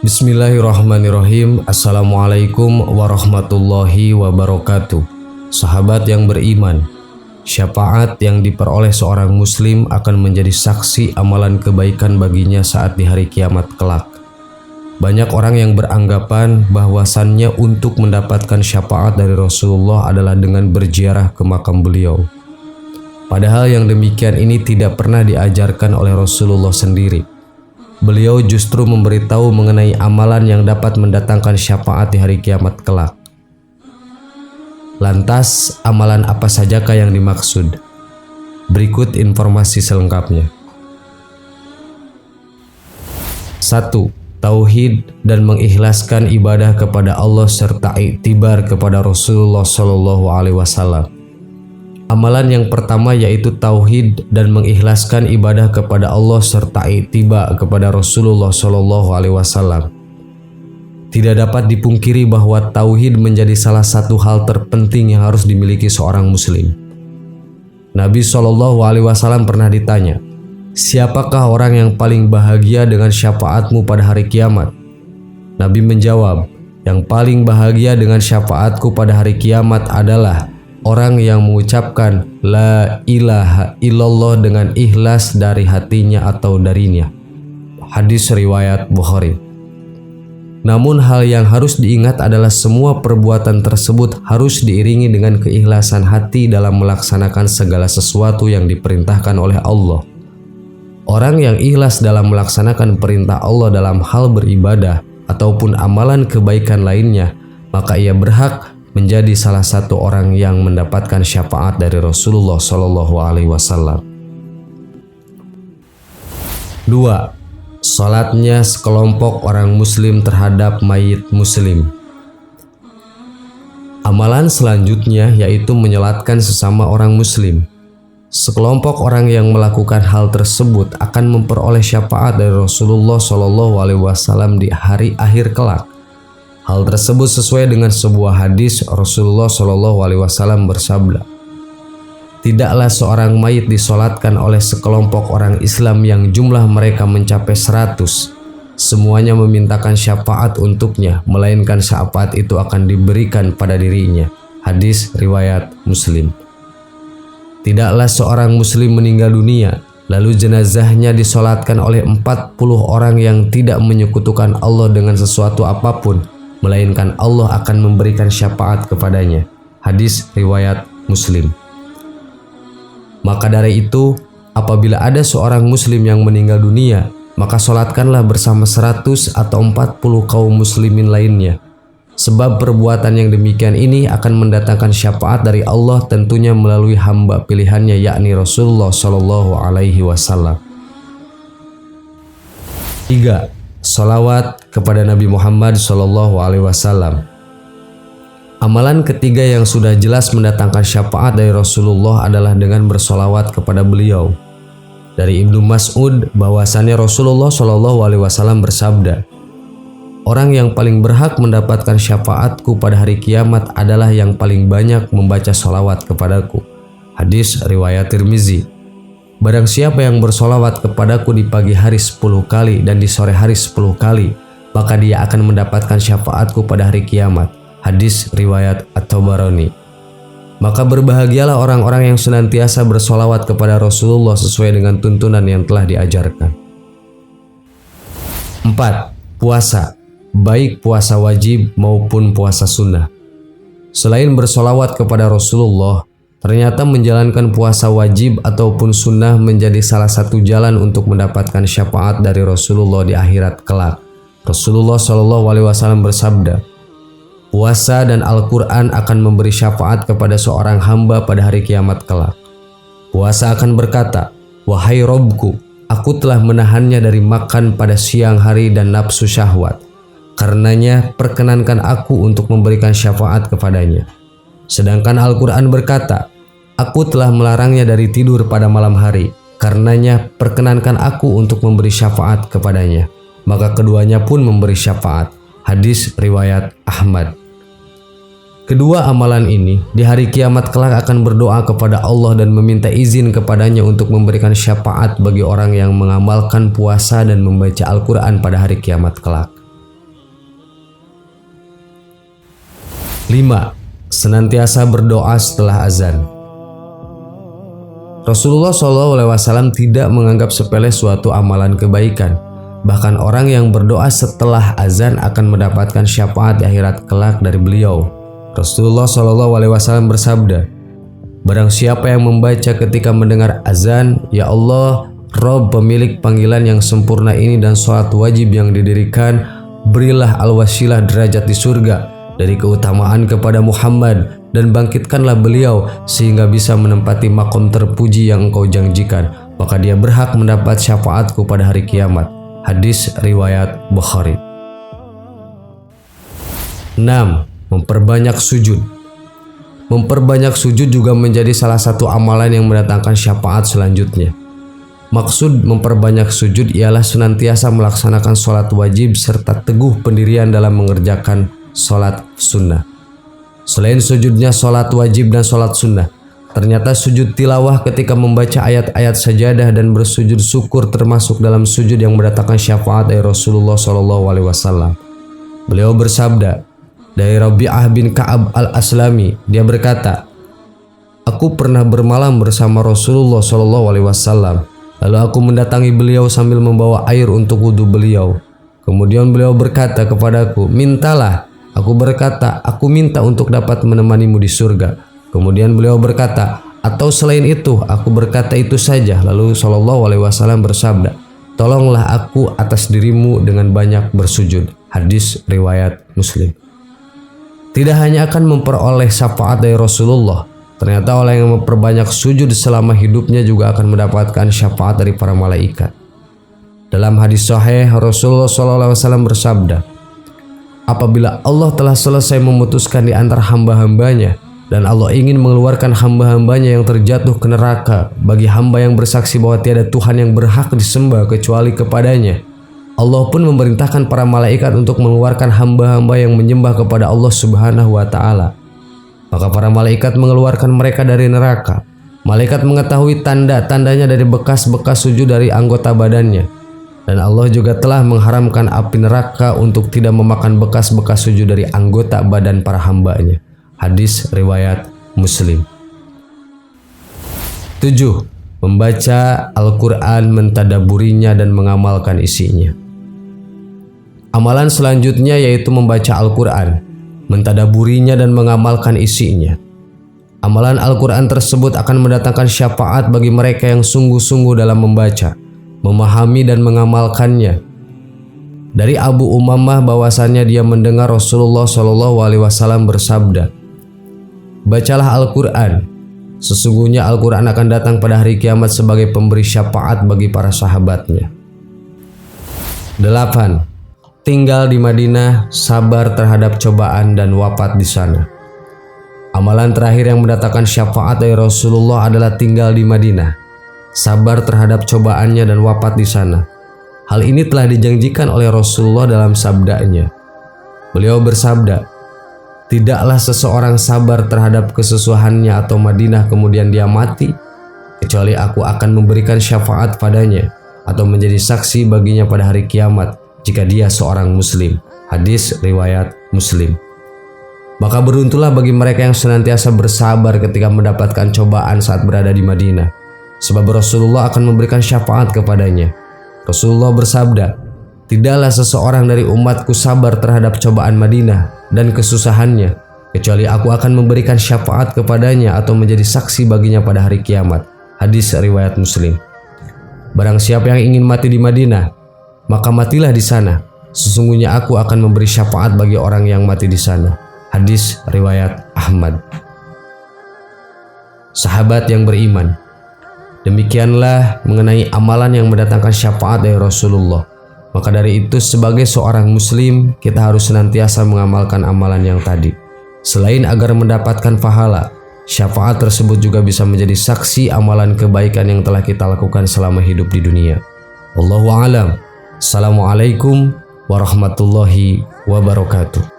Bismillahirrahmanirrahim. Assalamualaikum warahmatullahi wabarakatuh. Sahabat yang beriman, syafaat yang diperoleh seorang muslim akan menjadi saksi amalan kebaikan baginya saat di hari kiamat kelak. Banyak orang yang beranggapan bahwasannya untuk mendapatkan syafaat dari Rasulullah adalah dengan berziarah ke makam beliau. Padahal yang demikian ini tidak pernah diajarkan oleh Rasulullah sendiri. Beliau justru memberitahu mengenai amalan yang dapat mendatangkan syafaat di hari kiamat kelak. Lantas, amalan apa sajakah yang dimaksud? Berikut informasi selengkapnya. 1. Tauhid dan mengikhlaskan ibadah kepada Allah serta iktibar kepada Rasulullah SAW. Amalan yang pertama yaitu tauhid dan mengikhlaskan ibadah kepada Allah serta ittiba kepada Rasulullah SAW. Tidak dapat dipungkiri bahwa tauhid menjadi salah satu hal terpenting yang harus dimiliki seorang muslim. Nabi SAW pernah ditanya, "Siapakah orang yang paling bahagia dengan syafaatmu pada hari kiamat?" Nabi menjawab, "Yang paling bahagia dengan syafaatku pada hari kiamat adalah orang yang mengucapkan La ilaha illallah dengan ikhlas dari hatinya atau darinya." Hadis riwayat Bukhari. Namun hal yang harus diingat adalah semua perbuatan tersebut harus diiringi dengan keikhlasan hati dalam melaksanakan segala sesuatu yang diperintahkan oleh Allah. Orang yang ikhlas dalam melaksanakan perintah Allah dalam hal beribadah ataupun amalan kebaikan lainnya, maka ia berhak menjadi salah satu orang yang mendapatkan syafaat dari Rasulullah SAW. 2. Salatnya sekelompok orang muslim terhadap mayit muslim. Amalan selanjutnya yaitu menyolatkan sesama orang muslim. Sekelompok orang yang melakukan hal tersebut akan memperoleh syafaat dari Rasulullah SAW di hari akhir kelak. Hal tersebut sesuai dengan sebuah hadis Rasulullah SAW bersabda, "Tidaklah seorang mayit disolatkan oleh sekelompok orang Islam yang jumlah mereka mencapai 100. Semuanya memintakan syafaat untuknya, melainkan syafaat itu akan diberikan pada dirinya." Hadis riwayat Muslim. Tidaklah seorang muslim meninggal dunia, lalu jenazahnya disolatkan oleh 40 orang yang tidak menyekutukan Allah dengan sesuatu apapun, melainkan Allah akan memberikan syafaat kepadanya. Hadis riwayat Muslim. Maka dari itu, apabila ada seorang muslim yang meninggal dunia, maka solatkanlah bersama 100 atau 40 kaum muslimin lainnya. Sebab perbuatan yang demikian ini akan mendatangkan syafaat dari Allah, tentunya melalui hamba pilihannya yakni Rasulullah SAW. 3. Salawat kepada Nabi Muhammad SAW. Amalan ketiga yang sudah jelas mendatangkan syafaat dari Rasulullah adalah dengan bersolawat kepada beliau. Dari Ibnu Mas'ud bahwasannya Rasulullah SAW bersabda, "Orang yang paling berhak mendapatkan syafaatku pada hari kiamat adalah yang paling banyak membaca solawat kepadaku." Hadis riwayat Tirmizi. Barang siapa yang bersolawat kepadaku di pagi hari 10 kali dan di sore hari 10 kali, maka dia akan mendapatkan syafaatku pada hari kiamat. Hadis riwayat At-Tabarani. Maka berbahagialah orang-orang yang senantiasa bersolawat kepada Rasulullah sesuai dengan tuntunan yang telah diajarkan. 4. Puasa, baik puasa wajib maupun puasa sunnah. Selain bersolawat kepada Rasulullah, ternyata menjalankan puasa wajib ataupun sunnah menjadi salah satu jalan untuk mendapatkan syafaat dari Rasulullah di akhirat kelak. Rasulullah SAW bersabda, "Puasa dan Al-Quran akan memberi syafaat kepada seorang hamba pada hari kiamat kelak. Puasa akan berkata, 'Wahai Robku, aku telah menahannya dari makan pada siang hari dan nafsu syahwat. Karenanya perkenankan aku untuk memberikan syafaat kepadanya.' Sedangkan Al-Quran berkata, 'Aku telah melarangnya dari tidur pada malam hari. Karenanya perkenankan aku untuk memberi syafaat kepadanya.' Maka keduanya pun memberi syafaat." Hadis riwayat Ahmad. Kedua amalan ini di hari kiamat kelak akan berdoa kepada Allah dan meminta izin kepadanya untuk memberikan syafaat bagi orang yang mengamalkan puasa dan membaca Al-Quran pada hari kiamat kelak. 5. Senantiasa berdoa setelah azan. Rasulullah SAW tidak menganggap sepele suatu amalan kebaikan. Bahkan orang yang berdoa setelah azan akan mendapatkan syafaat di akhirat kelak dari beliau. Rasulullah SAW bersabda, "Barang siapa yang membaca ketika mendengar azan, Ya Allah, Rob pemilik panggilan yang sempurna ini dan sholat wajib yang didirikan, berilah al-wasilah derajat di surga dari keutamaan kepada Muhammad dan bangkitkanlah beliau sehingga bisa menempati makom terpuji yang engkau janjikan, maka dia berhak mendapat syafaatku pada hari kiamat." Hadis riwayat Bukhari. 6. Memperbanyak sujud. Memperbanyak sujud juga menjadi salah satu amalan yang mendatangkan syafaat selanjutnya. Maksud memperbanyak sujud ialah senantiasa melaksanakan sholat wajib serta teguh pendirian dalam mengerjakan sholat sunnah. Selain sujudnya sholat wajib dan sholat sunnah, ternyata sujud tilawah ketika membaca ayat-ayat sajadah dan bersujud syukur termasuk dalam sujud yang mendatangkan syafaat dari Rasulullah SAW. Beliau bersabda dari Rabi'ah bin Ka'ab al-Aslami, dia berkata, "Aku pernah bermalam bersama Rasulullah SAW. Lalu aku mendatangi beliau sambil membawa air untuk wudhu beliau. Kemudian beliau berkata kepadaku, 'Mintalah.' Aku berkata, 'Aku minta untuk dapat menemanimu di surga.' Kemudian beliau berkata, 'Atau selain itu?' Aku berkata, 'Itu saja.' Lalu SAW bersabda, 'Tolonglah aku atas dirimu dengan banyak bersujud.' Hadis riwayat Muslim. Tidak hanya akan memperoleh syafaat dari Rasulullah, ternyata orang yang memperbanyak sujud selama hidupnya juga akan mendapatkan syafaat dari para malaikat. Dalam hadis sahih, Rasulullah SAW bersabda, "Apabila Allah telah selesai memutuskan di antara hamba-hambanya dan Allah ingin mengeluarkan hamba-hambanya yang terjatuh ke neraka bagi hamba yang bersaksi bahwa tiada Tuhan yang berhak disembah kecuali kepadanya, Allah pun memerintahkan para malaikat untuk mengeluarkan hamba-hamba yang menyembah kepada Allah Subhanahu wa Ta'ala. Maka para malaikat mengeluarkan mereka dari neraka. Malaikat mengetahui tanda-tandanya dari bekas-bekas sujud dari anggota badannya. Dan Allah juga telah mengharamkan api neraka untuk tidak memakan bekas-bekas sujud dari anggota badan para hambanya." Hadis riwayat Muslim. 7. Membaca Al-Quran, mentadaburinya dan mengamalkan isinya. Amalan selanjutnya yaitu membaca Al-Quran, mentadaburinya dan mengamalkan isinya. Amalan Al-Quran tersebut akan mendatangkan syafaat bagi mereka yang sungguh-sungguh dalam membaca, memahami dan mengamalkannya. Dari Abu Umamah bahwasannya dia mendengar Rasulullah SAW bersabda, "Bacalah Al-Quran. Sesungguhnya Al-Quran akan datang pada hari kiamat sebagai pemberi syafaat bagi para sahabatnya." 8. Tinggal di Madinah, sabar terhadap cobaan dan wafat di sana. Amalan terakhir yang mendatangkan syafaat dari Rasulullah adalah tinggal di Madinah, sabar terhadap cobaannya dan wafat di sana. Hal ini telah dijanjikan oleh Rasulullah dalam sabdanya. Beliau bersabda, "Tidaklah seseorang sabar terhadap kesusahannya atau Madinah kemudian dia mati, kecuali aku akan memberikan syafaat padanya atau menjadi saksi baginya pada hari kiamat jika dia seorang muslim." Hadis riwayat Muslim. Maka beruntunglah bagi mereka yang senantiasa bersabar ketika mendapatkan cobaan saat berada di Madinah, sebab Rasulullah akan memberikan syafaat kepadanya. Rasulullah bersabda, "Tidaklah seseorang dari umatku sabar terhadap cobaan Madinah dan kesusahannya, kecuali aku akan memberikan syafaat kepadanya atau menjadi saksi baginya pada hari kiamat." Hadis riwayat Muslim. Barang siapa yang ingin mati di Madinah, maka matilah di sana. Sesungguhnya aku akan memberi syafaat bagi orang yang mati di sana. Hadis riwayat Ahmad. Sahabat yang beriman, demikianlah mengenai amalan yang mendatangkan syafaat dari Rasulullah. Maka dari itu sebagai seorang muslim kita harus senantiasa mengamalkan amalan yang tadi. Selain agar mendapatkan pahala, syafaat tersebut juga bisa menjadi saksi amalan kebaikan yang telah kita lakukan selama hidup di dunia. Wallahu a'lam. Assalamualaikum warahmatullahi wabarakatuh.